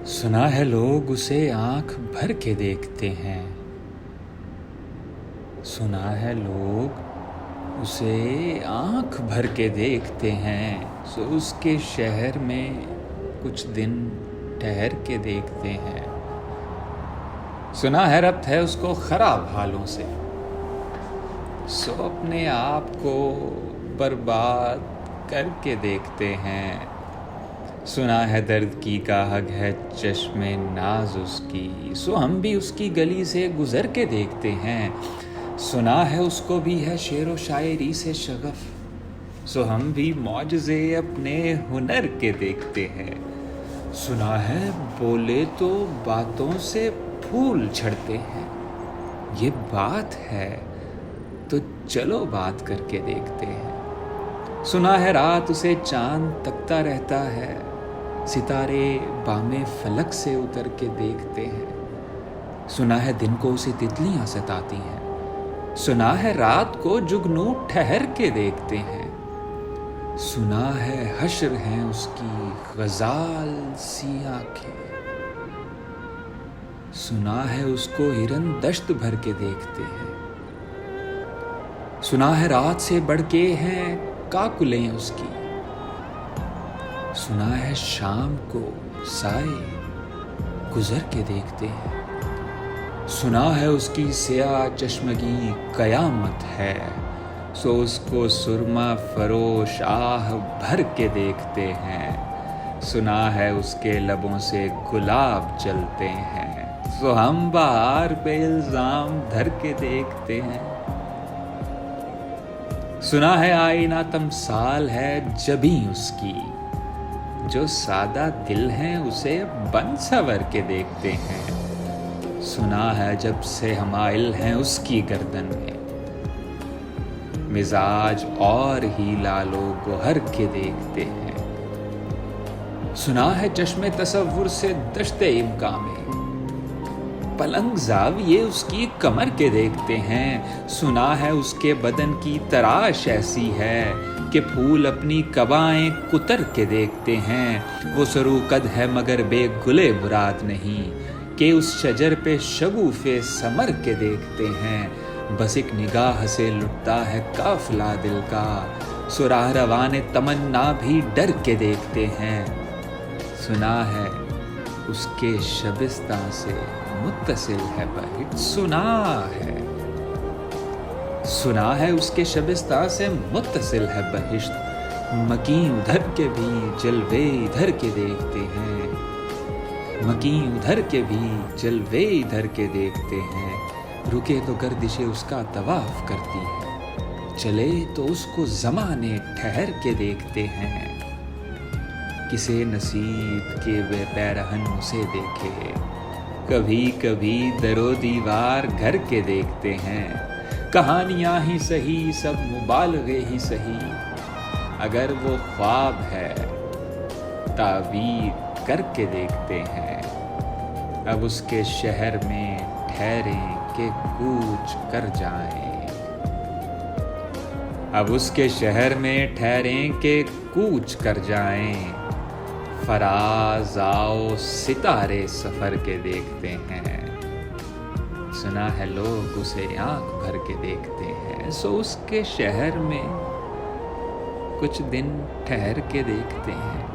سنا ہے لوگ اسے آنکھ بھر کے دیکھتے ہیں، سنا ہے لوگ اسے آنکھ بھر کے دیکھتے ہیں، سو اس کے شہر میں کچھ دن ٹھہر کے دیکھتے ہیں۔ سنا ہے ربط ہے اس کو خراب حالوں سے، سو اپنے آپ کو برباد کر کے دیکھتے ہیں۔ سنا ہے درد کی گاہک ہے چشم ناز اس کی، سو ہم بھی اس کی گلی سے گزر کے دیکھتے ہیں۔ سنا ہے اس کو بھی ہے شعر و شاعری سے شغف، سو ہم بھی معجزے اپنے ہنر کے دیکھتے ہیں۔ سنا ہے بولے تو باتوں سے پھول جھڑتے ہیں، یہ بات ہے تو چلو بات کر کے دیکھتے ہیں۔ سنا ہے رات اسے چاند تکتا رہتا ہے، ستارے بام فلک سے اتر کے دیکھتے ہیں۔ سنا ہے دن کو اسے تتلیاں ستاتی ہیں، سنا ہے رات کو جگنو ٹھہر کے دیکھتے ہیں۔ سنا ہے حشر ہیں اس کی غزال سی آنکھیں، سنا ہے اس کو ہرن دشت بھر کے دیکھتے ہیں۔ سنا ہے رات سے بڑھ کے ہیں کاکلیں اس کی، سنا ہے شام کو سائے گزر کے دیکھتے ہیں۔ سنا ہے اس کی سیاہ چشمگی قیامت ہے، سو اس کو سرما فروش آہ بھر کے دیکھتے ہیں۔ سنا ہے اس کے لبوں سے گلاب جلتے ہیں، سو ہم بہار پہ الزام دھر کے دیکھتے ہیں۔ سنا ہے آئینہ تمثال ہے جبیں اس کی، جو سادہ دل ہیں اسے بن سنور کے دیکھتے ہیں۔ سنا ہے جب سے حمائل ہیں اس کی گردن میں، مزاج اور ہی لال و گوہر کے دیکھتے ہیں۔ سنا ہے چشم تصور سے دشت امکاں میں، پلنگ زاویے اس کی کمر کے دیکھتے ہیں۔ سنا ہے اس کے بدن کی تراش ایسی ہے کہ پھول اپنی قبائیں کتر کے دیکھتے ہیں۔ وہ سرو قد ہے مگر بے گلے مراد نہیں، کہ اس شجر پہ شگوفے ثمر کے دیکھتے ہیں۔ بس ایک نگاہ سے لٹتا ہے قافلہ دل کا، سو راہ روان تمنا بھی ڈر کے دیکھتے ہیں۔ سنا ہے اس کے شبستاں سے متصل ہے بہشت، سنا ہے اس کے شبستاں سے متصل ہے بہشت۔ مکیں ادھر کے بھی جلوے ادھر کے دیکھتے ہیں، مکیں ادھر کے بھی جلوے ادھر کے دیکھتے ہیں۔ رکے تو گردشیں اس کا طواف کرتی ہے، چلے تو اس کو زمانے ٹھہر کے دیکھتے ہیں۔ کسے نصیب کے بے پیرہن اسے دیکھے، کبھی کبھی در و دیوار گھر کے دیکھتے ہیں۔ کہانیاں ہی سہی سب مبالغے ہی سہی، اگر وہ خواب ہے تعبیر کر کے دیکھتے ہیں۔ اب اس کے شہر میں ٹھہریں کہ کوچ کر جائیں، اب اس کے شہر میں ٹھہریں کہ کوچ کر جائیں۔ فراز آؤ ستارے سفر کے دیکھتے ہیں، سنا ہے لوگ اسے آنکھ بھر کے دیکھتے ہیں، سو اس کے شہر میں کچھ دن ٹھہر کے دیکھتے ہیں۔